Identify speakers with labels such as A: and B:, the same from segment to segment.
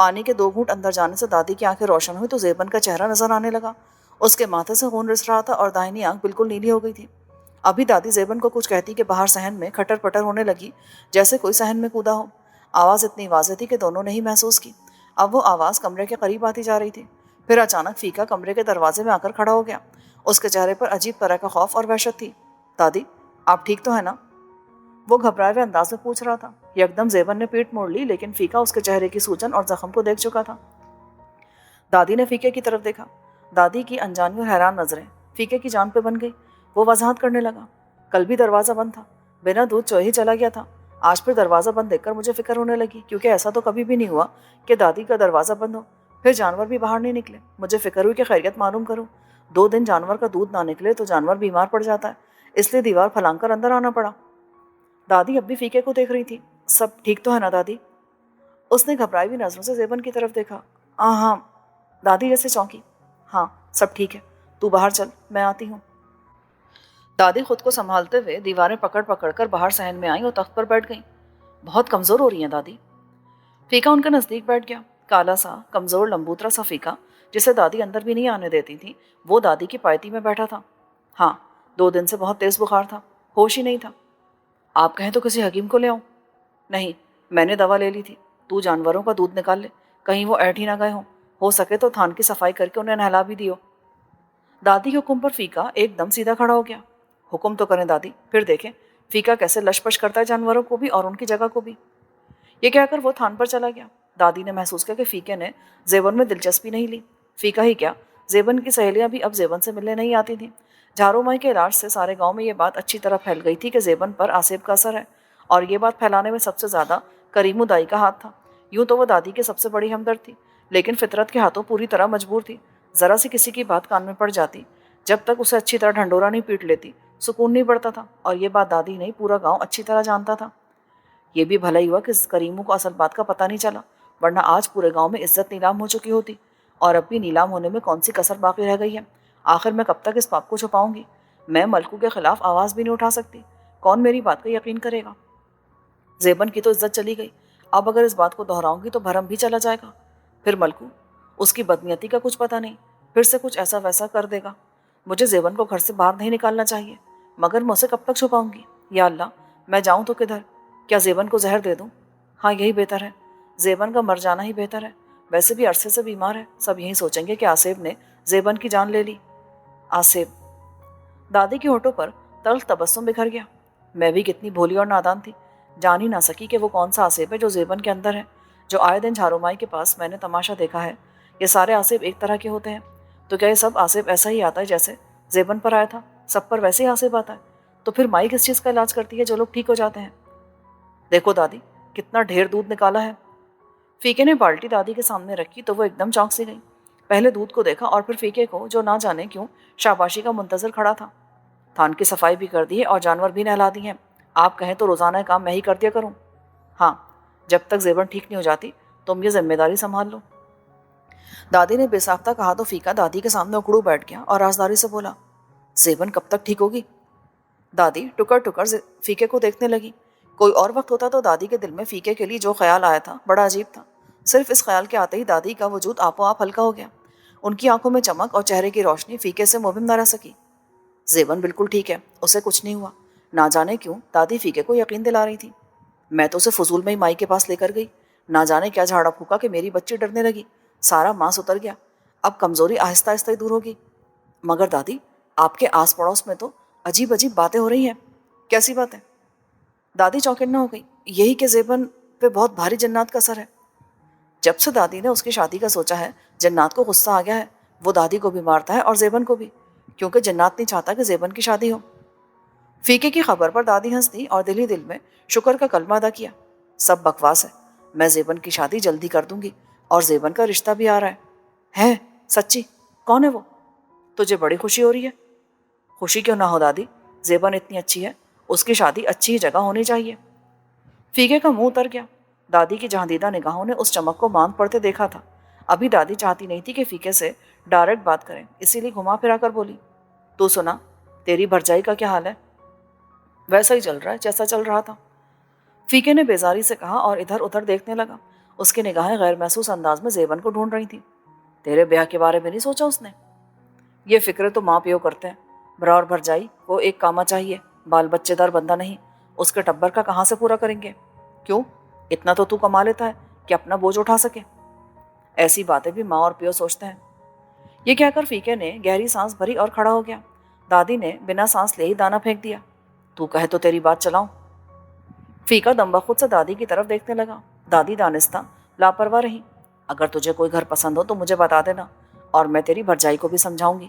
A: پانی کے 2 گھونٹ اندر جانے سے دادی کی آنکھیں روشن ہوئی تو زیبن کا چہرہ نظر آنے لگا۔ اس کے ماتھے سے خون رس رہا تھا اور داہنی آنکھ بالکل نیلی ہو گئی تھی۔ ابھی دادی زیبن کو کچھ کہتی کہ باہر صحن میں کھٹر پٹر ہونے لگی، جیسے کوئی صحن میں کودا ہو۔ آواز اتنی واضح تھی کہ دونوں نے ہی محسوس کی۔ اب وہ آواز کمرے کے قریب آتی جا رہی تھی۔ پھر اچانک فیکا کمرے کے دروازے میں آ کر کھڑا ہو گیا۔ اس کے چہرے پر عجیب طرح کا خوف اور وحشت تھی۔ دادی، آپ ٹھیک تو ہے نا؟ وہ گھبرائے ہوئے انداز میں پوچھ رہا تھا۔ یکدم زیبن نے پیٹ موڑ لی، لیکن فیکا اس کے چہرے کی سوجن اور زخم کو دیکھ چکا تھا۔ دادی نے فیکے کی طرف دیکھا۔ دادی کی انجانی اور حیران نظریں فیکے کی جان پہ بن گئی۔ وہ وضاحت کرنے لگا، کل بھی دروازہ بند تھا، بنا دودھ چوہے ہی چلا گیا تھا۔ آج پھر دروازہ بند دیکھ کر مجھے فکر ہونے لگی، کیونکہ ایسا تو کبھی بھی نہیں ہوا کہ دادی کا دروازہ بند ہو پھر جانور بھی باہر نہیں نکلے۔ مجھے فکر ہوئی کہ خیریت معلوم کروں۔ 2 دن جانور کا دودھ نہ نکلے تو جانور بیمار پڑ جاتا ہے، اس لیے دیوار پھلانگ کر اندر آنا پڑا۔ دادی اب بھی فیکے کو دیکھ رہی تھی۔ سب ٹھیک تو ہے نا دادی؟ اس نے گھبرائی ہوئی نظروں سے زیبن کی طرف دیکھا۔ ہاں۔ دادی جیسے چونکی۔ ہاں سب ٹھیک ہے، تو باہر چل، میں آتی ہوں۔ دادی خود کو سنبھالتے ہوئے دیواریں پکڑ پکڑ کر باہر صحن میں آئیں اور تخت پر بیٹھ گئیں۔ بہت کمزور ہو رہی ہیں دادی۔ فیکا ان کے نزدیک بیٹھ گیا۔ کالا سا کمزور لمبوترا سا فیکا، جسے دادی اندر بھی نہیں آنے دیتی تھی، وہ دادی کی پائتی میں بیٹھا تھا۔ ہاں، 2 دن سے بہت تیز بخار تھا، ہوش ہی نہیں تھا۔ آپ کہیں تو کسی حکیم کو لے آؤں؟ نہیں، میں نے دوا لے لی تھی۔ تو جانوروں کا دودھ نکال لے، کہیں وہ ایٹھ ہی نہ گئے ہوں، ہو سکے تو تھان کی صفائی کر کے انہیں نہلا بھی دیو۔ دادی کے حکم پر فیکا ایک دم سیدھا کھڑا ہو گیا۔ حکم تو کریں دادی، پھر دیکھیں فیکا کیسے لش پش کرتا ہے جانوروں کو بھی اور ان کی جگہ کو بھی۔ یہ کہہ کر وہ تھان پر چلا گیا۔ دادی نے محسوس کیا کہ فیکے نے زیبن میں دلچسپی نہیں لی۔ فیکا ہی کیا، زیبن کی سہیلیاں بھی اب زیبن سے ملنے نہیں آتی تھیں۔ جھارو مائی کے علاج سے سارے گاؤں میں یہ بات اچھی طرح پھیل گئی تھی کہ زیبن پر آسیب کا اثر ہے، اور یہ بات پھیلانے میں سب سے زیادہ کریمو دائی کا ہاتھ تھا۔ یوں تو وہ دادی کی سب سے بڑی ہمدرد تھی، لیکن فطرت کے ہاتھوں پوری طرح مجبور تھی۔ ذرا سی کسی کی بات کان میں پڑ جاتی، جب تک اسے اچھی طرح ڈھنڈورا نہیں پیٹ لیتی، سکون نہیں پڑتا تھا، اور یہ بات دادی نہیں پورا گاؤں اچھی طرح جانتا تھا۔ یہ بھی بھلا ہی ہوا کہ کریمو کو اصل بات کا پتہ نہیں چلا، ورنہ آج پورے گاؤں میں عزت نیلام ہو چکی ہوتی، اور اب بھی نیلام ہونے میں کون سی کسر باقی رہ گئی ہے۔ آخر میں کب تک اس پاپ کو چھپاؤں گی؟ میں ملکو کے خلاف آواز بھی نہیں اٹھا سکتی، کون میری بات کا یقین کرے گا؟ زیبن کی تو عزت چلی گئی، اب اگر اس بات کو دہراؤں گی تو بھرم بھی چلا جائے گا۔ پھر ملکو، اس کی بدنیتی کا کچھ پتہ نہیں، پھر سے کچھ ایسا ویسا کر دے گا۔ مجھے زیبن کو گھر سے باہر نہیں نکالنا چاہیے، مگر میں اسے کب تک چھپاؤں گی؟ یا اللہ، میں جاؤں تو کدھر؟ کیا زیبن کو زہر دے دوں؟ ہاں یہی بہتر ہے، زیبن کا مر جانا ہی بہتر ہے۔ ویسے بھی عرصے سے بیمار ہے، سب یہی سوچیں گے کہ آصف نے زیبن کی جان لے لی۔ آصف۔ دادی کے ہونٹوں پر تلخ تبسم بکھر گیا۔ میں بھی کتنی بھولی اور نادان تھی، جان ہی نہ سکی کہ وہ کون سا آصف ہے جو زیبن کے اندر ہے، جو آئے دن جھارو مائی کے پاس میں نے تماشا دیکھا ہے۔ یہ سارے آصف ایک طرح کے ہوتے ہیں، تو کیا یہ سب آصف ایسا ہی آتا ہے جیسے زیبن پر آیا تھا، سب پر ویسے ہی آصف آتا ہے؟ تو پھر مائی کس چیز کا علاج کرتی ہے جو لوگ ٹھیک ہو جاتے ہیں؟ دیکھو دادی، کتنا ڈھیر دودھ نکالا ہے۔ فیکے نے بالٹی دادی کے سامنے رکھی تو وہ ایک دم چونک سی گئی۔ پہلے دودھ کو دیکھا اور پھر فیکے کو، جو نہ جانے کیوں شاباشی کا منتظر کھڑا تھا۔ تھان کی صفائی بھی کر دی ہے اور جانور بھی نہلا دی ہیں، آپ کہیں تو روزانہ کام میں ہی کر دیا کروں۔ ہاں، جب تک زیبن ٹھیک نہیں ہو جاتی تم یہ ذمہ داری سنبھال لو۔ دادی نے بے ساختہ کہا تو فیکا دادی کے سامنے اکڑو بیٹھ گیا اور رازداری سے بولا، زیبن کب تک ٹھیک ہوگی؟ دادی ٹکر ٹکر فیکے کو دیکھنے لگی۔ کوئی اور وقت ہوتا تو دادی کے دل میں فیکے کے لیے جو خیال آیا تھا بڑا عجیب تھا۔ صرف اس خیال کے آتے ہی دادی کا وجود آپ و آپ ہلکا ہو گیا۔ ان کی آنکھوں میں چمک اور چہرے کی روشنی فیکے سے مبہم نہ رہ سکی۔ زیبن بالکل ٹھیک ہے، اسے کچھ نہیں ہوا۔ نہ جانے کیوں دادی فیکے کو یقین دلا رہی تھی۔ میں تو اسے فضول میں ہی مائی کے پاس لے کر گئی، نہ جانے کیا جھاڑا پھونکا کہ میری بچی ڈرنے لگی، سارا ماس اتر گیا، اب کمزوری آہستہ آہستہ ہی دور ہوگی۔ مگر دادی، آپ کے آس پڑوس میں تو عجیب عجیب باتیں ہو رہی ہیں۔ کیسی باتیں؟ دادی چوکننا ہو گئی۔ یہی کہ زیبن پہ بہت بھاری جنات کا اثر ہے۔ جب سے دادی نے اس کی شادی کا سوچا ہے، جنات کو غصہ آ گیا ہے، وہ دادی کو بھی مارتا ہے اور زیبن کو بھی، کیونکہ جنات نہیں چاہتا کہ زیبن کی شادی ہو۔ فیکے کی خبر پر دادی ہنس دی اور دل ہی دل میں شکر کا کلمہ ادا کیا۔ سب بکواس ہے، میں زیبن کی شادی جلدی کر دوں گی، اور زیبن کا رشتہ بھی آ رہا ہے سچی؟ کون ہے وہ؟ تجھے بڑی خوشی ہو رہی ہے؟ خوشی کیوں نہ ہو دادی، زیبن اتنی اچھی ہے، اس کی شادی اچھی ہی جگہ ہونی چاہیے۔ فیکے کا منہ اتر گیا۔ دادی کی جہاندیدہ نگاہوں نے اس چمک کو ماند پڑتے دیکھا تھا۔ ابھی دادی چاہتی نہیں تھی کہ فیکے سے ڈائریکٹ بات کریں، اسی لیے گھما پھرا کر بولی، تو سنا، تیری بھرجائی کا کیا حال ہے؟ ویسا ہی چل رہا ہے جیسا چل رہا تھا، فیکے نے بیزاری سے کہا اور ادھر ادھر دیکھنے لگا۔ اس کی نگاہیں غیر محسوس انداز میں زیبن کو ڈھونڈ رہی تھیں۔ تیرے بیاہ کے بارے میں نہیں سوچا اس نے؟ یہ فکریں تو ماں پیو کرتے ہیں، برا اور بھرجائی کو ایک کاما چاہیے، بال بچے دار بندہ نہیں، اس کے ٹبر کا کہاں سے پورا کریں گے؟ کیوں؟ اتنا تو کما لیتا ہے کہ اپنا بوجھ اٹھا سکے۔ ایسی باتیں بھی ماں اور پیو سوچتے ہیں۔ یہ کہہ کر فیکے نے گہری سانس بھری اور کھڑا ہو گیا۔ دادی نے بنا سانس لے ہی دانا پھینک دیا۔ تو کہے تو تیری بات چلاؤں۔ فیکا دم بخود سے دادی کی طرف دیکھنے لگا۔ دادی دانستہ لاپرواہ رہی۔ اگر تجھے کوئی گھر پسند ہو تو مجھے بتا دینا، اور میں تیری بھرجائی کو بھی سمجھاؤں گی۔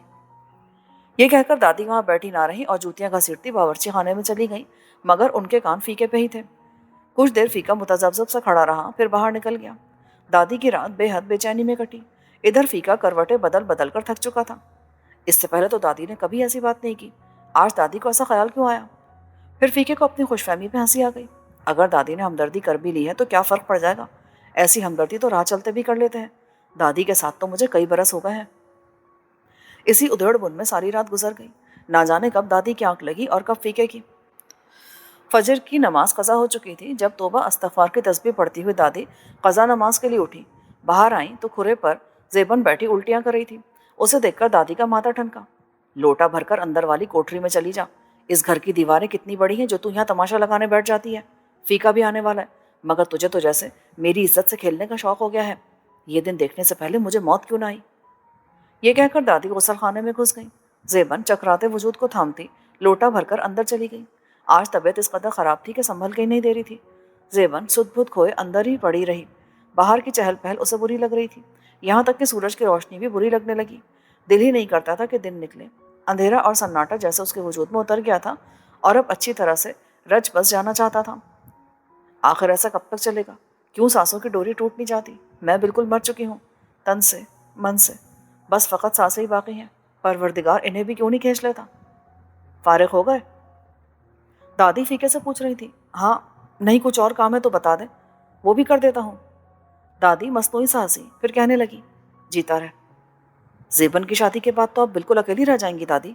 A: یہ کہہ کر دادی وہاں بیٹھی نہ رہی اور جوتیاں گھسیٹتی باورچی خانے میں چلی گئی، مگر ان کے کان فیکے پہ ہی تھے۔ کچھ دیر فیکا متذبذب سا کھڑا رہا، پھر باہر نکل گیا۔ دادی کی رات بے حد بے چینی میں کٹی۔ ادھر فیکا کروٹیں بدل بدل کر تھک چکا تھا۔ اس سے پہلے تو دادی نے کبھی ایسی بات نہیں کی، آج دادی کو ایسا خیال کیوں آیا؟ پھر فیکے کو اپنی خوش فہمی پہ ہنسی آ گئی۔ اگر دادی نے ہمدردی کر بھی لی ہے تو کیا فرق پڑ جائے گا؟ ایسی ہمدردی تو راہ چلتے بھی کر لیتے ہیں۔ دادی کے ساتھ تو مجھے کئی برس ہو گئے ہیں۔ اسی ادھیڑ بن میں ساری رات گزر گئی۔ نہ جانے کب دادی کی آنکھ لگی اور کب فیکے کی۔ فجر کی نماز قضا ہو چکی تھی جب توبہ استغفار کی تسبیح پڑھتی ہوئی دادی قضا نماز کے لیے اٹھی۔ باہر آئیں تو کھرے پر زیبن بیٹھی الٹیاں کر رہی تھی۔ اسے دیکھ کر دادی کا ماتھا ٹھنکا۔ لوٹا بھر کر اندر والی کوٹری میں چلی جا۔ اس گھر کی دیواریں کتنی بڑی ہیں جو تو یہاں تماشا لگانے بیٹھ جاتی ہے؟ فیکا بھی آنے والا ہے، مگر تجھے تو جیسے میری عزت سے کھیلنے کا شوق ہو گیا ہے۔ یہ دن دیکھنے سے پہلے مجھے موت کیوں نہ آئی؟ یہ کہہ کر دادی غسل خانے میں گھس گئی۔ زیبن چکراتے وجود کو تھامتی لوٹا بھر کر اندر چلی گئی۔ آج طبیعت اس قدر خراب تھی کہ سنبھل کے ہی نہیں دے رہی تھی۔ زیبن سدھ بھد کھوئے اندر ہی پڑی رہی۔ باہر کی چہل پہل اسے بری لگ رہی تھی، یہاں تک کہ سورج کی روشنی بھی بری لگنے لگی۔ دل ہی نہیں کرتا تھا کہ دن نکلے۔ اندھیرا اور سناٹا جیسے اس کے وجود میں اتر گیا تھا اور اب اچھی طرح سے رچ بس جانا چاہتا تھا۔ آخر ایسا کب تک چلے گا؟ کیوں سانسوں کی ڈوری ٹوٹ نہیں جاتی؟ میں بالکل مر چکی ہوں، تن سے من سے، بس فقط سانسیں ہی باقی ہیں۔ پروردگار انہیں بھی کیوں نہیں کھینچ لیتا؟ فارغ ہو گئے؟ دادی فیکے سے پوچھ رہی تھی۔ ہاں، نہیں کچھ اور کام ہے تو بتا دیں، وہ بھی کر دیتا ہوں۔ دادی مصنوعی سا ہنسی، پھر کہنے لگی، جیتا رہ۔ زیبن کی شادی کے بعد تو اب بالکل اکیلی رہ جائیں گی دادی۔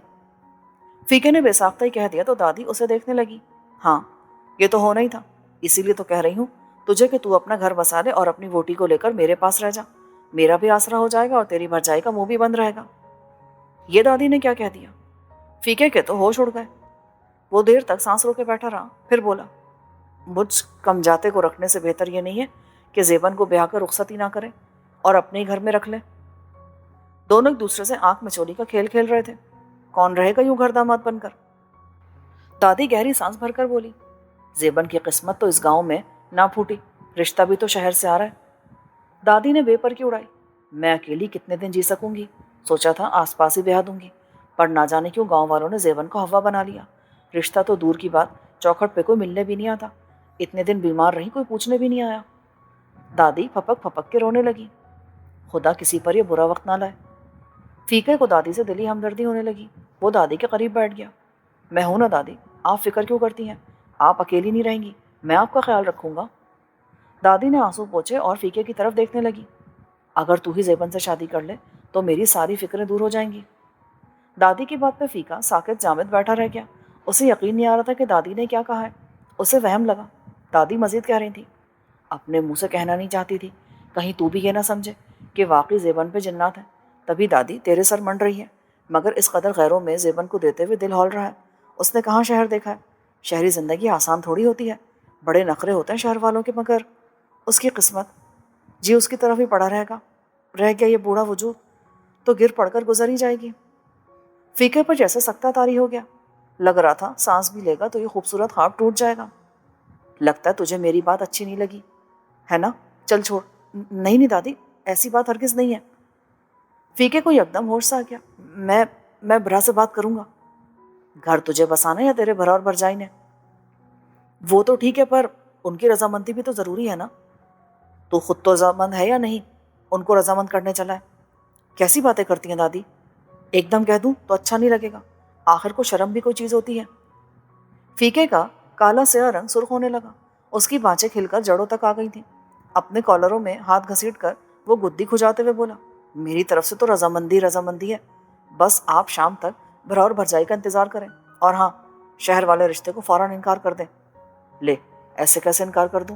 A: فیکے نے بے ساختہ ہی کہہ دیا تو دادی اسے دیکھنے لگی۔ ہاں، یہ تو ہونا ہی تھا، اسی لیے تو کہہ رہی ہوں تجھے کہ تو اپنا گھر بسا لے اور اپنی ووٹی کو لے کر میرے پاس رہ جا۔ میرا بھی آسرا ہو جائے گا اور تیری بھرجائی کا منہ بھی بند رہے گا۔ یہ دادی نے کیا کہہ دیا؟ فیکے کے تو ہوش اڑ گئے۔ وہ دیر تک سانس روکے بیٹھا رہا، پھر بولا، مجھ کم جاتے کو رکھنے سے بہتر یہ نہیں ہے کہ زیبن کو بیاہ کر رخصتی نہ کرے اور اپنے ہی گھر میں رکھ لے۔ دونوں ایک دوسرے سے آنکھ مچولی کا کھیل کھیل رہے تھے۔ کون رہے گا یوں گھر داماد بن کر؟ دادی گہری سانس بھر کر بولی، زیبن کی قسمت تو اس گاؤں میں نہ پھوٹی، رشتہ بھی تو شہر سے آ رہا ہے۔ دادی نے بے پر کی اڑائی۔ میں اکیلی کتنے دن جی سکوں گی؟ سوچا تھا آس پاس ہی بیاہ دوں گی، پر نہ جانے کیوں گاؤں والوں نے زیبن کو ہوا بنا لیا۔ رشتہ تو دور کی بات، چوکھٹ پہ کوئی ملنے بھی نہیں آتا۔ اتنے دن بیمار رہی، کوئی پوچھنے بھی نہیں آیا۔ دادی پھپک پھپک کے رونے لگی۔ خدا کسی پر یہ برا وقت نہ لائے۔ فیکے کو دادی سے دلی ہمدردی ہونے لگی۔ وہ دادی کے قریب بیٹھ گیا۔ میں ہوں نا دادی، آپ فکر کیوں کرتی ہیں؟ آپ اکیلی نہیں رہیں گی، میں آپ کا خیال رکھوں گا۔ دادی نے آنسو پوچھے اور فیکے کی طرف دیکھنے لگی۔ اگر تو ہی زیبن سے شادی کر لے تو میری ساری فکریں دور ہو جائیں گی۔ دادی کی بات پہ فیکا ساکت جامد بیٹھا رہ گیا۔ اسے یقین نہیں آ رہا تھا کہ دادی نے کیا کہا ہے۔ اسے وہم لگا دادی مزید کہہ رہی تھی۔ اپنے منہ سے کہنا نہیں چاہتی تھی، کہیں تو بھی یہ نہ سمجھے کہ واقعی زیبن پہ جنات ہے، تبھی دادی تیرے سر منڈ رہی ہے، مگر اس قدر غیروں میں زیبن کو دیتے ہوئے دل ہول رہا ہے۔ اس نے کہاں شہر دیکھا ہے؟ شہری زندگی آسان تھوڑی ہوتی ہے، بڑے نخرے ہوتے ہیں شہر والوں کے، مگر اس کی قسمت جی اس کی طرف ہی پڑا رہ گیا یہ بوڑھا وجود، تو گر پڑ کر گزر ہی جائے گی۔ فیکے پر جیسے سکتہ طاری ہو گیا۔ لگ رہا تھا سانس بھی لے گا تو یہ خوبصورت خواب ٹوٹ جائے گا۔ لگتا ہے تجھے میری بات اچھی نہیں لگی ہے نا؟ چل چھوڑ۔ نہیں دادی، ایسی بات ہرگز نہیں ہے۔ فیکے کو یکدم ہوش سا آ گیا۔ میں برا سے بات کروں گا۔ گھر تجھے بسانا یا تیرے بھرا اور بھرجائی نے؟ وہ تو ٹھیک ہے، پر ان کی رضامندی بھی تو ضروری ہے نا۔ تو خود تو رضامند ہے یا نہیں؟ ان کو رضامند کرنے چلا ہے؟ کیسی باتیں کرتی ہیں دادی؟ ایک دم کہہ دوں تو اچھا نہیں لگے گا، آخر کو شرم بھی کوئی چیز ہوتی ہے۔ فیکے کا کالا سیاہ رنگ سرخ ہونے لگا۔ اس کی بانچیں کھل کر جڑوں تک آ گئی تھیں۔ اپنے کالروں میں ہاتھ گھسیٹ کر وہ گدی کھجاتے ہوئے بولا، میری طرف سے تو رضامندی ہے، بس آپ شام تک بھرا اور بھرجائی کا انتظار کریں، اور ہاں، شہر والے رشتے کو فوراً انکار کر دیں۔ لے، ایسے کیسے انکار کر دوں؟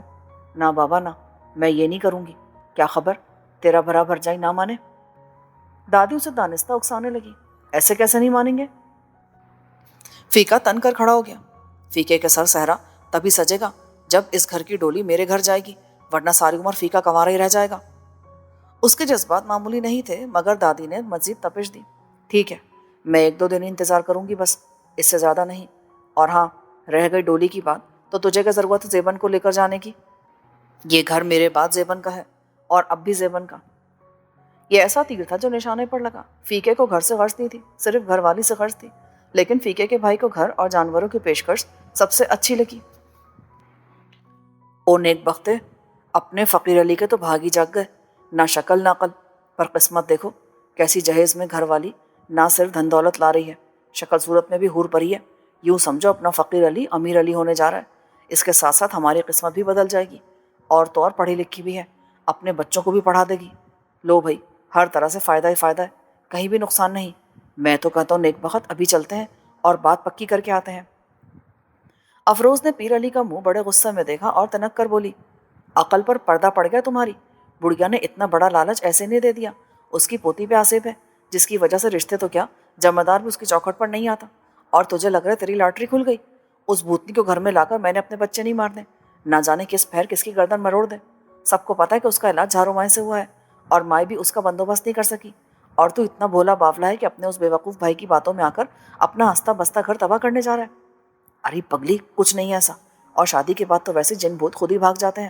A: نہ بابا نہ، میں یہ نہیں کروں گی، کیا خبر تیرا بھرا بھرجائی نہ مانے؟ دادی اسے دانستہ اکسانے لگی۔ ایسے کیسے نہیں مانیں گے؟ فیکا تن کر کھڑا ہو گیا۔ فیکے کے سر صحرا تبھی سجے گا جب اس گھر کی ڈولی میرے گھر جائے گی، ورنہ ساری عمر فیکا کنوارا ہی رہ جائے گا۔ اس کے جذبات معمولی نہیں تھے، مگر دادی نے مزید تپش دی۔ ٹھیک ہے، میں 1-2 دن انتظار کروں گی بس، اس سے زیادہ نہیں۔ اور ہاں، رہ گئی ڈولی کی بات، تو تجھے کیا ضرورت ہے زیبن کو لے کر جانے کی؟ یہ گھر میرے بعد زیبن کا ہے، اور اب بھی زیبن کا۔ یہ ایسا تیر تھا جو نشانے پر لگا۔ فیکے کو گھر سے غرض نہیں تھی، صرف گھر والی سے غرض تھی، لیکن فیکے کے بھائی کو گھر اور جانوروں کی پیشکش سب سے اچھی لگی۔ او نیک بختے، اپنے فقیر علی کے تو بھاگی جاگ گئے، نہ شکل نہ عقل، پر قسمت دیکھو کیسی جہیز میں گھر والی نہ صرف دھن دولت لا رہی ہے، شکل صورت میں بھی حور پری ہے۔ یوں سمجھو اپنا فقیر علی امیر علی ہونے جا رہا ہے۔ اس کے ساتھ ساتھ ہماری قسمت بھی بدل جائے گی، اور تو اور پڑھی لکھی بھی ہے، اپنے بچوں کو بھی پڑھا دے گی۔ لو بھائی، ہر طرح سے فائدہ ہی فائدہ ہے، کہیں بھی نقصان نہیں۔ میں تو کہتا ہوں نیک بخت، ابھی چلتے ہیں اور بات پکی کر کے آتے ہیں۔ افروز نے پیر علی کا منہ بڑے غصے میں دیکھا اور تنک کر بولی، عقل پر پردہ پڑ گیا تمہاری؟ بڑھیا نے اتنا بڑا لالچ ایسے نہیں دے دیا۔ اس کی پوتی پہ آصف ہے، جس کی وجہ سے رشتے تو کیا جمعدار بھی اس کی چوکھٹ پر نہیں آتا، اور تجھے لگ رہا ہے تیری لاٹری کھل گئی؟ اس بھوتنی کو گھر میں لا کر میں نے اپنے بچے نہیں مارنے، نہ جانے کس پھیر کس کی گردن مروڑ دے۔ سب کو پتا ہے کہ اس کا علاج جھارو مائیں سے ہوا ہے، اور مائیں بھی اس کا بندوبست نہیں کر سکی، اور تو اتنا بھولا باولا ہے کہ اپنے اس بے وقوف بھائی کی باتوں میں آ کر اپنا ہنستا بستا گھر تباہ کرنے جا رہا ہے۔ ارے پگلی، کچھ نہیں ایسا، اور شادی کے بعد تو ویسے جن بھوت خود ہی بھاگ جاتے ہیں۔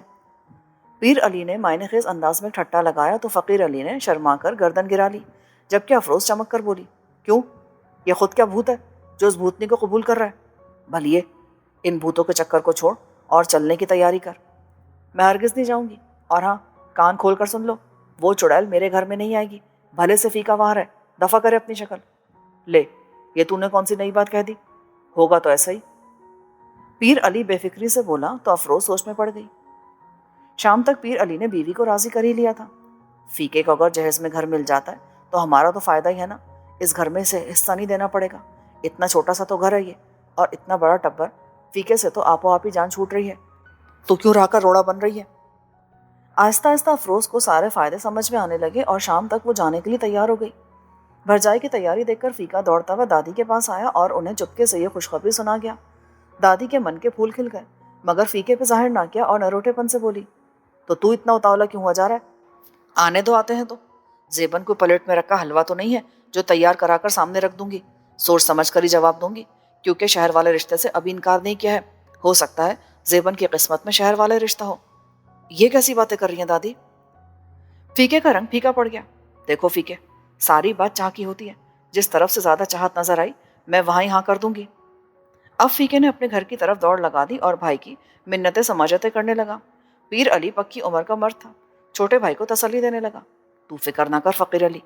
A: پیر علی نے معنی خیز انداز میں ٹھٹا لگایا تو فقیر علی نے شرما کر گردن گرا لی، جبکہ افروز چمک کر بولی، کیوں؟ یہ خود کیا بھوت ہے جو اس بھوتنی کو قبول کر رہا ہے؟ بھلیے، ان بھوتوں کے چکر کو چھوڑ اور چلنے کی تیاری کر۔ میں ہرگز نہیں جاؤں گی، اور ہاں، کان کھول کر سن لو، وہ چڑیل میرے گھر میں نہیں آئے گی، بھلے سے فیکا وہاں ہے، دفع کرے اپنی شکل۔ لے، یہ تو نے کون سی نئی بات کہہ دی؟ ہوگا تو ایسا ہی۔ پیر علی بے فکری سے بولا تو افروز سوچ میں پڑ گئی۔ شام تک پیر علی نے بیوی کو راضی کر ہی لیا تھا۔ فیکے کو اگر جہیز میں گھر مل جاتا ہے تو ہمارا تو فائدہ ہی ہے نا، اس گھر میں سے حصہ نہیں دینا پڑے گا۔ اتنا چھوٹا سا تو گھر ہے یہ، اور اتنا بڑا ٹبر، فیکے سے تو آپ و آپ ہی جان چھوٹ رہی ہے، تو کیوں راہ کا روڑا بن رہی ہے؟ آہستہ آہستہ افروز کو سارے فائدے سمجھ میں آنے لگے، اور شام تک وہ جانے کے لیے تیار ہو گئی۔ بھرجائی کی تیاری دیکھ کر فیکا دوڑتا ہوا دادی کے پاس آیا اور انہیں چپکے سے یہ خوشخبری سنا گیا۔ دادی کے من کے پھول کھل گئے، مگر فیکے پہ ظاہر نہ کیا اور نروٹے پن سے بولی، تو اتنا اتاولا کیوں ہوا جا رہا ہے؟ آنے دو، آتے ہیں تو۔ زیبن کو پلیٹ میں رکھا حلوہ تو نہیں ہے جو تیار کرا کر سامنے رکھ دوں گی، سوچ سمجھ کر ہی جواب دوں گی، کیونکہ شہر والے رشتے سے ابھی انکار نہیں کیا ہے، ہو سکتا ہے زیبن کی قسمت میں شہر والے رشتہ ہو۔ یہ کیسی باتیں کر رہی ہیں دادی؟ فیکے کا رنگ پھیکا پڑ گیا۔ دیکھو فیکے، ساری بات چاہ کی ہوتی ہے، جس طرف سے زیادہ چاہت نظر آئی میں وہاں ہی ہاں کر دوں گی۔ اب فیکے نے اپنے گھر کی طرف دوڑ لگا دی اور بھائی کی منتیں سماجتیں کرنے لگا۔ پیر علی پکی عمر کا مرد تھا، چھوٹے بھائی کو تسلی دینے لگا، تو فکر نہ کر فقیر علی،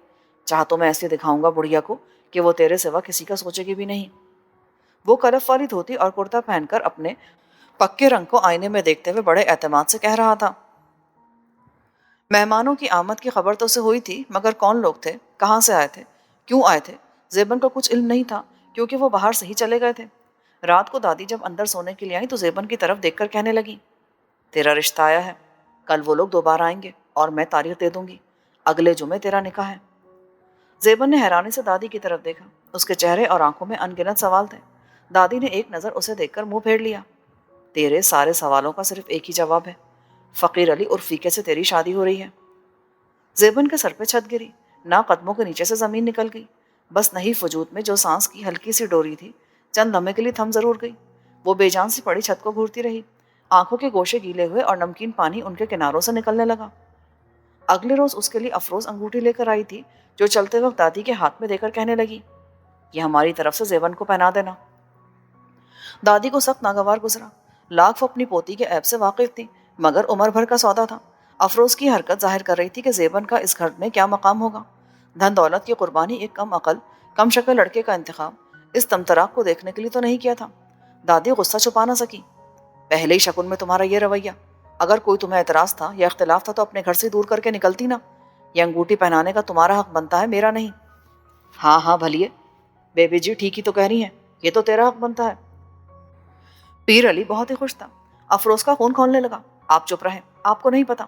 A: چاہ تو میں ایسے دکھاؤں گا بڑھیا کو کہ وہ تیرے سوا کسی کا سوچے گی بھی نہیں۔ وہ کلف والی دھوتی اور کرتا پہن کر اپنے پکے رنگ کو آئینے میں دیکھتے ہوئے بڑے اعتماد سے کہہ رہا تھا۔ مہمانوں کی آمد کی خبر تو اسے ہوئی تھی، مگر کون لوگ تھے، کہاں سے آئے تھے، کیوں آئے تھے، زیبن کو کچھ علم نہیں تھا، کیونکہ وہ باہر سے ہی چلے گئے تھے۔ رات کو دادی جب اندر سونے کے لیے آئی تو زیبن کی طرف دیکھ کر کہنے لگی، تیرا رشتہ آیا ہے، کل وہ لوگ دوبارہ آئیں گے اور میں تاریخ دے دوں گی، اگلے جمعے تیرا نکاح ہے۔ زیبن نے حیرانی سے دادی کی طرف دیکھا، اس کے چہرے اور آنکھوں میں انگنت سوال تھے۔ دادی نے ایک نظر اسے دیکھ کر منہ پھیر لیا، تیرے سارے سوالوں کا صرف ایک ہی جواب ہے، فقیر علی اور فیکے سے تیری شادی ہو رہی ہے۔ زیبن کے سر پہ چھت گری، نہ قدموں کے نیچے سے زمین نکل گئی، بس نحیف وجود میں جو سانس کی ہلکی سی ڈوری تھی چند لمحے کے لیے تھم ضرور گئی۔ وہ بے جان سی پڑی چھت کو گھورتی رہی، آنکھوں کے گوشے گیلے ہوئے اور نمکین پانی ان کے کناروں سے نکلنے لگا۔ اگلے روز اس کے لیے افروز انگوٹھی لے کر آئی تھی، جو چلتے وقت دادی کے ہاتھ میں دے کر کہنے لگی، یہ ہماری طرف سے زیبن کو پہنا دینا۔ دادی کو سخت ناگوار گزرا، لاکھ وہ اپنی پوتی کے عیب سے واقف تھی، مگر عمر بھر کا سودا تھا۔ افروز کی حرکت ظاہر کر رہی تھی کہ زیبن کا اس گھر میں کیا مقام ہوگا۔ دھن دولت کی قربانی ایک کم عقل، کم شکل لڑکے کا انتخاب اس تمطراق کو دیکھنے کے لیے تو نہیں کیا تھا۔ دادی غصہ چھپا نہ سکی، پہلے ہی شکن میں تمہارا یہ رویہ، اگر کوئی تمہیں اعتراض تھا یا اختلاف تھا تو اپنے گھر سے دور کر کے نکلتی نا، یہ انگوٹھی پہنانے کا تمہارا حق بنتا ہے، میرا نہیں۔ ہاں ہاں بھلیے، بیبی جی ٹھیک ہی تو کہہ رہی ہیں، یہ تو تیرا حق بنتا ہے۔ پیر علی بہت ہی خوش تھا، افروز کا خون کھولنے لگا، آپ چپ رہیں، آپ کو نہیں پتا،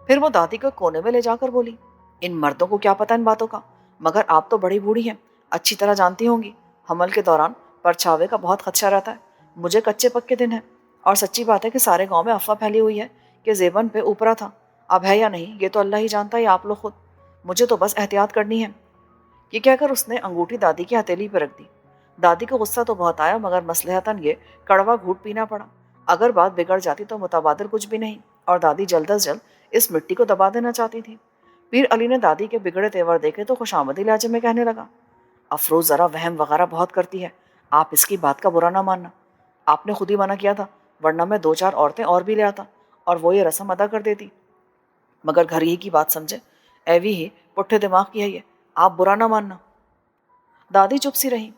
A: پھر وہ دادی کو کونے میں لے جا کر بولی، ان مردوں کو کیا پتہ ان باتوں کا، مگر آپ تو بڑی بوڑھی ہیں، اچھی طرح جانتی ہوں گی حمل کے دوران پرچھاوے کا بہت خدشہ رہتا ہے۔ مجھے کچے پکے دن ہیں، اور سچی بات ہے کہ سارے گاؤں میں افواہ پھیلی ہوئی ہے کہ زیبن پہ اوپرا تھا۔ اب ہے یا نہیں یہ تو اللہ ہی جانتا ہے یا آپ لوگ خود، مجھے تو بس احتیاط کرنی ہے۔ یہ کہہ کر اس نے انگوٹھی دادی کی ہتھیلی پہ رکھ دی۔ دادی کو غصہ تو بہت آیا، مگر مصلحتاً یہ کڑوا گھوٹ پینا پڑا۔ اگر بات بگڑ جاتی تو متبادل کچھ بھی نہیں، اور دادی جلد از جلد اس مٹی کو دبا دینا چاہتی تھی۔ پیر علی نے دادی کے بگڑے تیور دیکھے تو خوشامدی لہجے میں کہنے لگا، افروز ذرا وہم وغیرہ بہت کرتی ہے، آپ اس کی بات کا برا نہ ماننا۔ آپ نے خود ہی منع کیا تھا، ورنہ میں 2 4 عورتیں اور بھی لے آتا اور وہ یہ رسم ادا کر دیتی، مگر گھر ہی کی بات سمجھے، ایوی ہی پٹھے دماغ کی ہے یہ، آپ برا نہ ماننا۔ دادی چپ سی رہی۔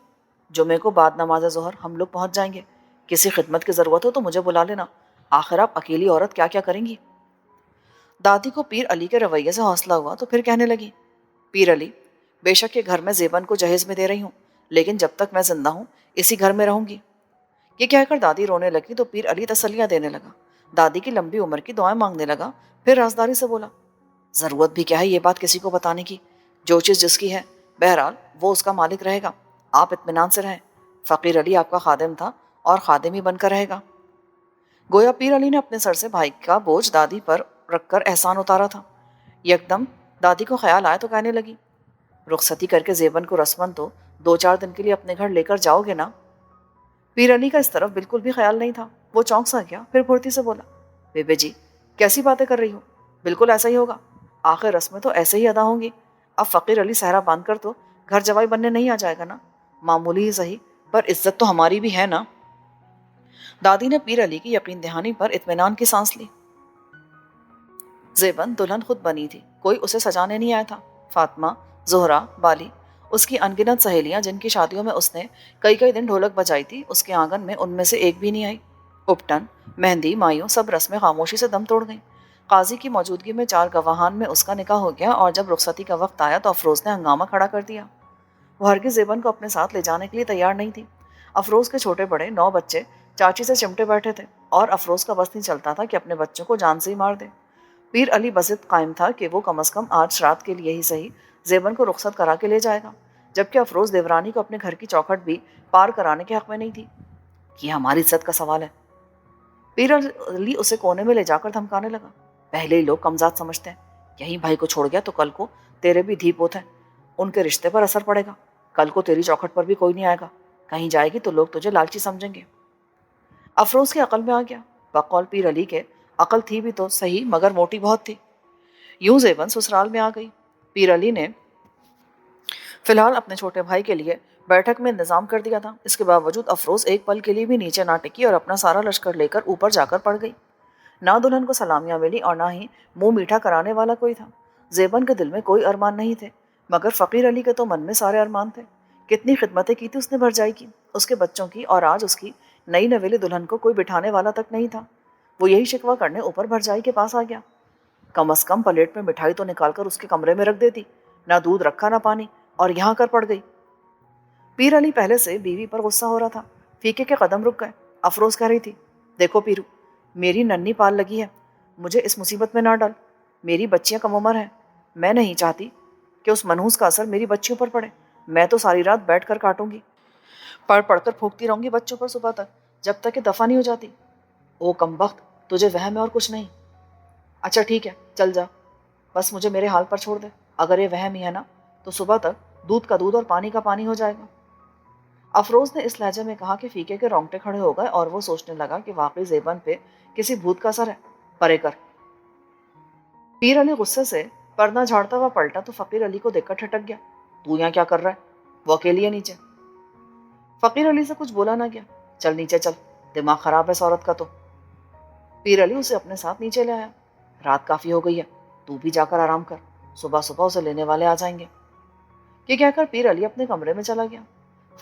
A: جمعے کو بعد نماز ظہر ہم لوگ پہنچ جائیں گے، کسی خدمت کی ضرورت ہو تو مجھے بلا لینا، آخر آپ اکیلی عورت کیا کیا کریں گی۔ دادی کو پیر علی کے رویے سے حوصلہ ہوا تو پھر کہنے لگی، پیر علی، بے شک یہ گھر میں زیبن کو جہیز میں دے رہی ہوں، لیکن جب تک میں زندہ ہوں اسی گھر میں رہوں گی۔ یہ کہہ کر دادی رونے لگی تو پیر علی تسلیاں دینے لگا، دادی کی لمبی عمر کی دعائیں مانگنے لگا، پھر رازداری سے بولا، ضرورت بھی کیا ہے یہ بات کسی کو بتانے کی، جو چیز جس کی ہے بہرحال وہ اس کا مالک رہے گا، آپ اطمینان سے رہیں، فقیر علی آپ کا خادم تھا اور خادم ہی بن کر رہے گا۔ گویا پیر علی نے اپنے سر سے بھائی کا بوجھ دادی پر رکھ کر احسان اتارا تھا۔ یکدم دادی کو خیال آیا تو کہنے لگی، رخصتی کر کے زیبن کو رسمن تو 2 4 دن کے لیے اپنے گھر لے کر جاؤ گے نا؟ پیر علی کا اس طرف بالکل بھی خیال نہیں تھا، وہ چونک سا گیا، پھر پھرتی سے بولا، بیبے جی کیسی باتیں کر رہی ہو، بالکل ایسا ہی ہوگا، آخر رسمیں تو ایسے ہی ادا ہوں گی، اب فقیر علی صحرا باندھ کر تو گھر جوائی بننے نہیں آ جائے گا نا، معمولی ہی صحیح پر عزت تو ہماری بھی ہے نا۔ دادی نے پیر علی کی یقین دہانی پر اطمینان کی سانس لی۔ زیبن دلہن خود بنی تھی، کوئی اسے سجانے نہیں آیا تھا۔ فاطمہ، زہرا، بالی، اس کی انگنت سہیلیاں جن کی شادیوں میں اس نے کئی کئی دن ڈھولک بجائی تھی، اس کے آنگن میں ان میں سے ایک بھی نہیں آئی۔ اپٹن، مہندی، مایوں سب رسمیں خاموشی سے دم توڑ گئیں۔ قاضی کی موجودگی میں 4 گواہان میں اس کا نکاح ہو گیا، اور جب رخصتی کا وقت آیا تو افروز نے ہنگامہ کھڑا کر دیا۔ وہ ہرگز زیبن کو اپنے ساتھ لے جانے کے لیے تیار نہیں تھی۔ افروز کے چھوٹے بڑے 9 بچے چاچی سے چمٹے بیٹھے تھے، اور افروز کا بس نہیں چلتا تھا کہ اپنے بچوں کو جان سے ہی مار دے۔ پیر علی بضد قائم تھا کہ وہ کم از کم آج رات کے لیے ہی صحیح زیبن کو رخصت کرا کے لے جائے گا، جبکہ افروز دیورانی کو اپنے گھر کی چوکھٹ بھی پار کرانے کے حق میں نہیں تھی۔ یہ ہماری عزت کا سوال ہے۔ پیر علی اسے کونے میں لے جا کر دھمکانے لگا، پہلے ہی لوگ کمزاد سمجھتے ہیں، یہیں بھائی کو چھوڑ گیا تو کل کو تیرے بھی دھی پوت ہیں، ان کے رشتے پر اثر پڑے گا، کل کو تیری چوکھٹ پر بھی کوئی نہیں آئے گا، کہیں جائے گی تو لوگ تجھے لالچی سمجھیں گے۔ افروز کی عقل میں آ گیا، بقول پیر علی کے عقل تھی بھی تو صحیح مگر موٹی بہت تھی۔ یوں زیبن سسرال میں آ گئی۔ پیر علی نے فی الحال اپنے چھوٹے بھائی کے لیے بیٹھک میں انتظام کر دیا تھا، اس کے باوجود افروز ایک پل کے لیے بھی نیچے نہ ٹکی اور اپنا سارا لشکر لے کر اوپر جا کر پڑ گئی۔ نہ دلہن کو سلامیاں ملی اور نہ ہی منہ میٹھا کرانے والا کوئی تھا۔ زیبن کے دل میں کوئی ارمان نہیں تھے، مگر فقیر علی کے تو من میں سارے ارمان تھے۔ کتنی خدمتیں کی تھی اس نے بھرجائی کی، اس کے بچوں کی، اور آج اس کی نئی نویلی دلہن کو کوئی بٹھانے والا تک نہیں تھا۔ وہ یہی شکوہ کرنے اوپر بھرجائی کے پاس آ گیا، کم از کم پلیٹ میں مٹھائی تو نکال کر اس کے کمرے میں رکھ دیتی، نہ دودھ رکھا نہ پانی، اور یہاں کر پڑ گئی۔ پیر علی پہلے سے بیوی پر غصہ ہو رہا تھا، فیقے کے قدم رک گئے۔ افروز کہہ رہی تھی، دیکھو پیرو، میری ننھی پال لگی ہے، مجھے اس مصیبت میں نہ ڈال، میری بچیاں کم عمر ہیں، میں نہیں چاہتی کہ اس منحوس کا اثر میری بچیوں پر پڑے، میں تو ساری رات بیٹھ کر کاٹوں گی، پڑھ پڑھ کر پھونکتی رہوں گی بچوں پر صبح تک، جب تک کہ دفع نہیں ہو جاتی۔ او کمبخت، تجھے وہم ہے اور کچھ نہیں؟ اچھا ٹھیک ہے، چل جا، بس مجھے میرے حال پر چھوڑ دے، اگر یہ وہم ہی ہے نا تو صبح تک دودھ کا دودھ اور پانی کا پانی ہو جائے گا۔ افروز نے اس لہجے میں کہا کہ فیقے کے رونگٹے کھڑے ہو گئے، اور وہ سوچنے لگا کہ واقعی زیبن پہ کسی بھوت کا اثر ہے، پرے کر۔ پیر علی غصے سے پردہ جھاڑتا ہوا پلٹا تو فقیر علی کو دیکھ کر ٹھٹک گیا، تو یہاں کیا کر رہا ہے؟ وہ اکیلی ہے نیچے۔ فقیر علی سے کچھ بولا نہ گیا، چل نیچے چل، دماغ خراب ہے اس عورت کا تو۔ پیر علی اسے اپنے ساتھ نیچے لے آیا، رات کافی ہو گئی ہے، تو بھی جا کر آرام کر، صبح صبح اسے لینے والے آ جائیں گے۔ یہ کہہ کر پیر علی اپنے کمرے میں چلا گیا۔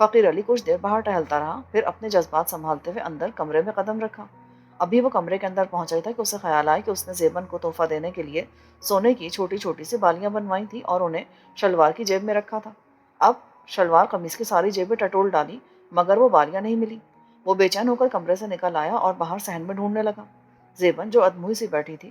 A: فقیر علی کچھ دیر باہر ٹہلتا رہا، پھر اپنے جذبات سنبھالتے ہوئے اندر کمرے میں قدم رکھا۔ ابھی وہ کمرے کے اندر پہنچا ہی تھا کہ اسے خیال آیا کہ اس نے زیبن کو تحفہ دینے کے لیے سونے کی چھوٹی چھوٹی سی بالیاں بنوائی تھی اور انہیں شلوار کی جیب میں رکھا تھا۔ اب شلوار قمیص کی ساری جیبیں ٹٹول ڈالی، مگر وہ بالیاں نہیں ملی۔ وہ بے چین ہو کر کمرے سے نکل آیا اور باہر صحن میں ڈھونڈنے لگا۔ زیبن جو ادموئی سی بیٹھی تھی،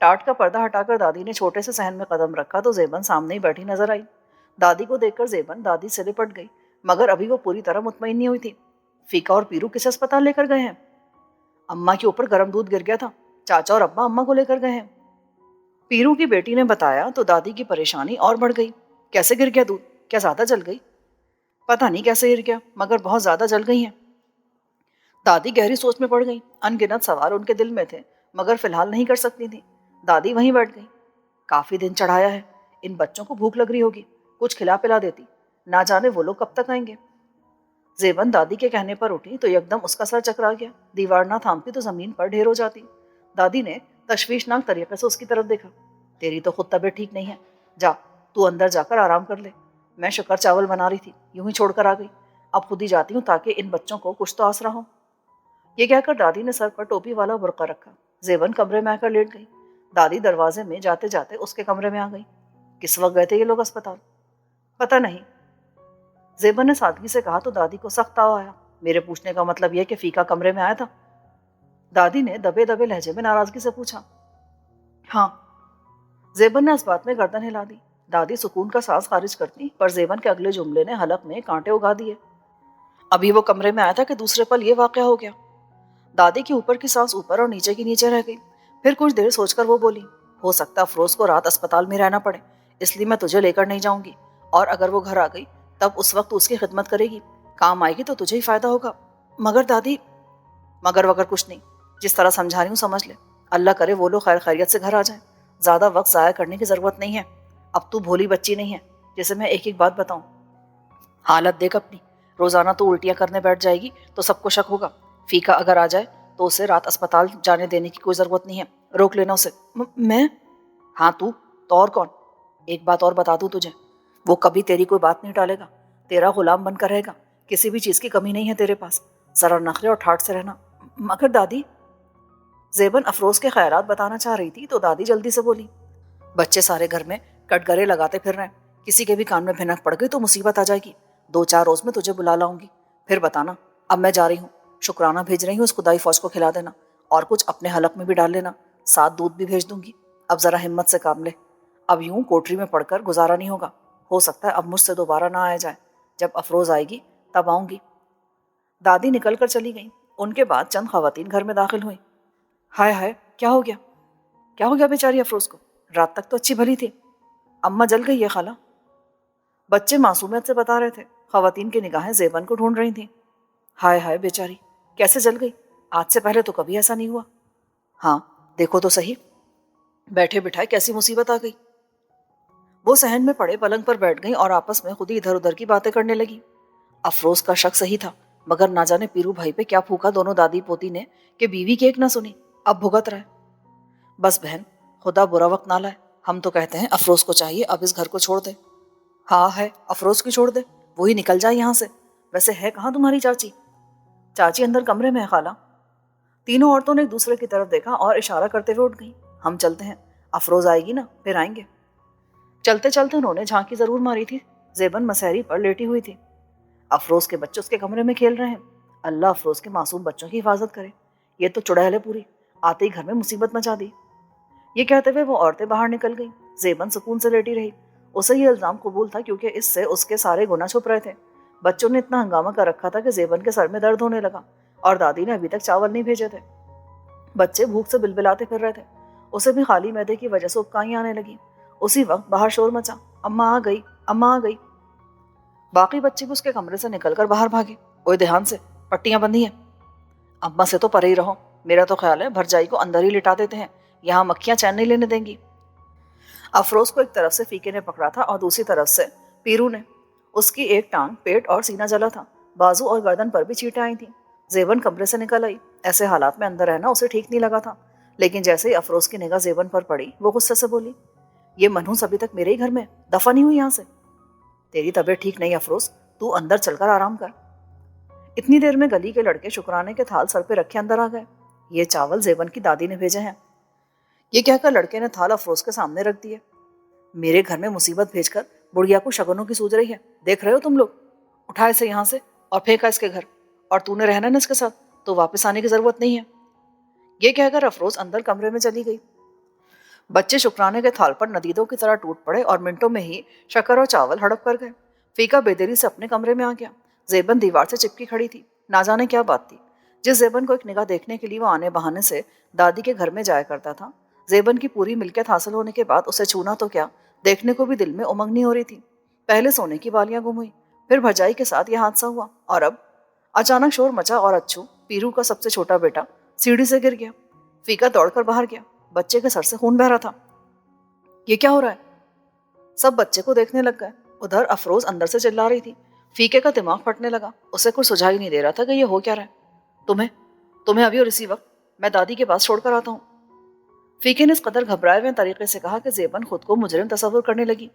A: ٹاٹ کا پردہ ہٹا کر دادی نے چھوٹے سے صحن میں قدم رکھا تو زیبن سامنے ہی بیٹھی نظر آئی۔ دادی کو دیکھ کر زیبن دادی سے لپٹ گئی، مگر ابھی وہ پوری طرح مطمئن نہیں ہوئی تھی۔ فیکا اور پیرو کس اسپتال لے کر گئے ہیں؟ اماں کے اوپر گرم دودھ گر گیا تھا، چاچا اور ابا اماں کو لے کر گئے ہیں۔ پیرو کی بیٹی نے بتایا تو دادی کی پریشانی اور بڑھ گئی۔ کیسے گر گیا دودھ؟ کیا زیادہ جل گئی؟ پتہ نہیں کیسے گر گیا، مگر بہت زیادہ جل گئی ہیں۔ دادی گہری سوچ میں پڑ گئی۔ ان گنت سوال ان کے دل میں تھے، مگر فی الحال نہیں کر سکتی تھی۔ دادی وہیں بیٹھ گئی۔ کافی دن چڑھایا ہے، ان بچوں کو بھوک لگ رہی ہوگی، کچھ کھلا پلا دیتی، نہ جانے وہ لوگ کب تک آئیں گے۔ زیبن دادی کے کہنے پر اٹھی تو یکدم اس کا سر چکرا گیا، دیوار نہ تھامتی تو زمین پر ڈھیر ہو جاتی۔ دادی نے تشویشناک طریقے سے اس کی طرف دیکھا۔ تیری تو خود طبیعت ٹھیک نہیں ہے، جا تو اندر جا کر آرام کر لے، میں شکر چاول بنا رہی تھی، یوں ہی چھوڑ کر آ گئی، اب خود ہی جاتی ہوں تاکہ ان بچوں کو کچھ تو آسرا ہو۔ یہ کہہ کر دادی نے سر پر ٹوپی والا برقع رکھا۔ زیبن کمرے میں آ کر لیٹ گئی۔ دادی دروازے میں جاتے جاتے اس کے کمرے میں آ گئی۔ کس وقت گئے تھے یہ لوگ اسپتال؟ پتہ نہیں، زیبن نے سادگی سے کہا تو دادی کو سخت تاؤ آیا۔ میرے پوچھنے کا مطلب یہ کہ فیکا کمرے میں آیا تھا؟ دادی نے دبے دبے لہجے میں ناراضگی سے پوچھا۔ ہاں۔ زیبن نے اس بات میں گردن ہلا دی۔ دادی سکون کا سانس خارج کرتی، پر زیبن کے اگلے جملے نے حلق میں کانٹے اگا دیے۔ ابھی وہ کمرے میں آیا تھا کہ دوسرے پل یہ واقعہ ہو گیا؟ دادی کی اوپر کی سانس اوپر اور نیچے کی نیچے رہ گئی۔ پھر کچھ دیر سوچ کر وہ بولی، ہو سکتا افروز کو رات اسپتال میں رہنا پڑے، اس لیے میں تجھے لے کر نہیں جاؤں گی، اور اگر وہ گھر آ گئی تب اس وقت تو اس کی خدمت کرے گی، کام آئے گی تو تجھے ہی فائدہ ہوگا۔ مگر دادی، مگر وگر کچھ نہیں، جس طرح سمجھا رہی ہوں سمجھ لے، اللہ کرے وہ لوگ خیر خیریت سے گھر آ جائیں، زیادہ وقت ضائع کرنے کی ضرورت نہیں ہے۔ اب تو بھولی بچی نہیں ہے جسے میں ایک ایک بات بتاؤں۔ حالت دیکھ اپنی، روزانہ تو الٹیاں کرنے بیٹھ جائے گی تو سب کو شک ہوگا۔ فیکا اگر آ جائے تو اسے رات اسپتال جانے دینے کی کوئی ضرورت نہیں ہے، روک لینا اسے۔ میں؟ ہاں تو اور کون؟ ایک بات اور بتا دوں تجھے، وہ کبھی تیری کوئی بات نہیں ٹالے گا، تیرا غلام بن کر رہے گا، کسی بھی چیز کی کمی نہیں ہے تیرے پاس، ذرا نخرے اور ٹھاٹ سے رہنا۔ مگر دادی، زیبن افروز کے خیالات بتانا چاہ رہی تھی تو دادی جلدی سے بولی، بچے سارے گھر میں کٹ گرے لگاتے پھر رہے ہیں، کسی کے بھی کان میں بھنک پڑ گئی تو مصیبت آ جائے گی، 2-4 روز میں تجھے بلا لاؤں گی، پھر بتانا۔ اب میں جا رہی ہوں، شکرانہ بھیج رہی ہوں اس خدائی فوج کو کھلا دینا، اور کچھ اپنے حلق میں بھی ڈال لینا، ساتھ دودھ بھی بھیج دوں گی۔ اب ذرا ہمت سے کام لے، اب یوں کوٹری میں پڑھ کر گزارا نہیں ہوگا، ہو سکتا ہے اب مجھ سے دوبارہ نہ آیا جائے، جب افروز آئے گی تب آؤں گی۔ دادی نکل کر چلی گئیں۔ ان کے بعد چند خواتین گھر میں داخل ہوئیں۔ ہائے ہائے، کیا ہو گیا؟ کیا ہو گیا بیچاری افروز کو؟ رات تک تو اچھی بھلی تھی۔ اماں جل گئی ہے خالہ، بچے معصومیت سے بتا رہے تھے۔ خواتین کی نگاہیں زیبن کو ڈھونڈ رہی تھیں۔ ہائے ہائے بیچاری، کیسے جل گئی؟ آج سے پہلے تو کبھی ایسا نہیں ہوا۔ ہاں، دیکھو تو صحیح، بیٹھے بٹھائے کیسی مصیبت آ گئی۔ وہ صحن میں پڑے پلنگ پر بیٹھ گئیں اور آپس میں خود ہی ادھر ادھر کی باتیں کرنے لگی۔ افروز کا شک صحیح تھا، مگر نہ جانے پیرو بھائی پہ کیا پھونکا دونوں دادی پوتی نے کہ بیوی کی ایک نہ سنی، اب بھگت رہے۔ بس بہن، خدا برا وقت نہ لائے، ہم تو کہتے ہیں افروز کو چاہیے اب اس گھر کو چھوڑ دے۔ ہاں ہے، افروز کی چھوڑ دے، وہی نکل جائے یہاں سے۔ ویسے ہے کہاں تمہاری چاچی؟ چاچی اندر کمرے میں ہے خالہ۔ تینوں عورتوں نے ایک دوسرے کی طرف دیکھا اور اشارہ کرتے ہوئے اٹھ گئیں۔ ہم چلتے ہیں، افروز آئے گی نا پھر آئیں گے۔ چلتے چلتے انہوں نے جھانکی ضرور ماری تھی۔ زیبن مسہری پر لیٹی ہوئی تھی۔ افروز کے بچے اس کے کمرے میں کھیل رہے ہیں، اللہ افروز کے معصوم بچوں کی حفاظت کرے، یہ تو چڑیل ہے پوری، آتے ہی گھر میں مصیبت مچا دی۔ یہ کہتے ہوئے وہ عورتیں باہر نکل گئیں۔ زیبن سکون سے لیٹی رہی۔ اسے یہ الزام قبول تھا کیونکہ اس سے اس کے سارے گناہ چھپ رہے تھے۔ بچوں نے اتنا ہنگامہ کر رکھا تھا کہ زیبن کے سر میں درد ہونے لگا، اور دادی نے ابھی تک چاول نہیں بھیجے تھے۔ بچے بھوک سے بلبلاتے پھر رہے تھے۔ اسے بھی خالی معدے کی وجہ سے اکائیں آنے لگی۔ اسی وقت باہر شور مچا، اماں آ گئی، اماں آ گئی۔ باقی بچے بھی اس کے کمرے سے نکل کر باہر بھاگے۔ اوئے دھیان سے، پٹیاں بندھی ہیں۔ اماں سے تو پرے ہی رہو، میرا تو خیال ہے بھرجائی کو اندر ہی لٹا دیتے ہیں، یہاں مکھیاں چین نہیں لینے دیں گی۔ افروز کو ایک طرف سے فیکے نے پکڑا تھا اور دوسری طرف سے پیرو نے۔ اس کی ایک ٹانگ، پیٹ اور سینہ جلا تھا، بازو اور گردن پر بھی چیٹیں آئی تھیں۔ زیبن کمرے سے نکل آئی۔ ایسے حالات میں اندر رہنا اسے ٹھیک نہیں لگا تھا، لیکن جیسے ہی افروز کی نگاہ زیبن پر پڑی وہ غصے سے بولی، یہ منحوس ابھی تک میرے ہی گھر میں، دفع نہیں ہوئی یہاں سے؟ تیری طبیعت ٹھیک نہیں افروز، تو اندر چل کر آرام کر۔ اتنی دیر میں گلی کے لڑکے شکرانے کے تھال سر پہ رکھے اندر آ گئے۔ یہ چاول زیبن کی دادی نے بھیجے ہیں۔ یہ کہہ کر لڑکے نے تھال افروز کے سامنے رکھ دیے۔ میرے گھر میں مصیبت بھیج کر بڑھیا کو شگنوں کی سوچ رہی ہے، دیکھ رہے ہو تم لوگ؟ اٹھا اسے یہاں سے اور پھینکا اس کے گھر، اور تو نے رہنا نا اس کے ساتھ تو واپس آنے کی ضرورت نہیں ہے۔ یہ کہہ کر افروز اندر کمرے میں چلی گئی۔ بچے شکرانے کے تھال پر ندیدوں کی طرح ٹوٹ پڑے اور منٹوں میں ہی شکر اور چاول ہڑپ کر گئے۔ فیکا بے دری سے اپنے کمرے میں آ گیا۔ زیبن دیوار سے چپکی کھڑی تھی۔ نہ جانے کیا بات تھی، جس زیبن کو ایک نگاہ دیکھنے کے لیے وہ آنے بہانے سے دادی کے گھر میں جایا کرتا تھا، زیبن کی پوری ملکیت حاصل ہونے کے بعد اسے چھونا تو کیا، دیکھنے کو بھی دل میں امنگ نہیں ہو رہی تھی۔ پہلے سونے کی بالیاں گم ہوئی، پھر بھرجائی کے ساتھ یہ حادثہ ہوا، اور اب اچانک شور مچا اور اچھو، پیرو کا سب سے چھوٹا بیٹا، سیڑھی سے گر گیا۔ فیکا دوڑ کر باہر گیا۔ بچے کے سر سے خون بہ رہا تھا۔ یہ کیا ہو رہا ہے؟ سب بچے کو دیکھنے لگ گئے۔ ادھر افروز اندر سے چلا رہی تھی۔ فیکے کا دماغ پھٹنے لگا۔ اسے کچھ سجھائی نہیں دے رہا تھا کہ یہ ہو کیا رہا ہے۔ تمہیں ابھی اور اسی وقت میں دادی کے پاس چھوڑ کر آتا ہوں۔ فیکے نے اس قدر گھبرائے ہوئے طریقے سے کہا کہ زیبن خود کو مجرم تصور کرنے لگی۔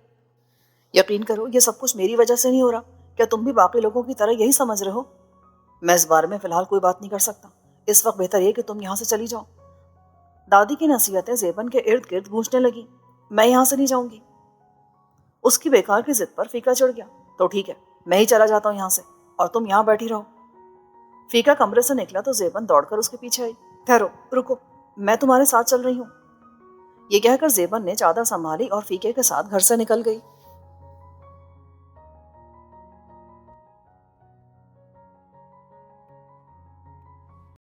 A: یقین کرو یہ سب کچھ میری وجہ سے نہیں ہو رہا۔ کیا تم بھی باقی لوگوں کی طرح یہی سمجھ رہے ہو؟ میں اس بارے میں فی الحال کوئی بات نہیں کر سکتا۔ اس وقت بہتر یہ کہ تم یہاں سے چلی جاؤ۔ دادی کی نصیحتیں زیبن کے ارد گرد گونجنے لگی۔ میں یہاں سے نہیں جاؤں گی۔ اس کی بیکار کی ضد پر فیکا چڑھ گیا۔ تو ٹھیک ہے، میں ہی چلا جاتا ہوں یہاں سے، اور تم یہاں بیٹھی رہو۔ فیکا کمرے سے نکلا تو زیبن دوڑ کر اس کے پیچھے آئی۔ ٹھہرو، رکو، میں تمہارے ساتھ چل رہی ہوں۔ یہ کہہ کر زیبن نے چادر سنبھالی اور فیکے کے ساتھ گھر سے نکل گئی۔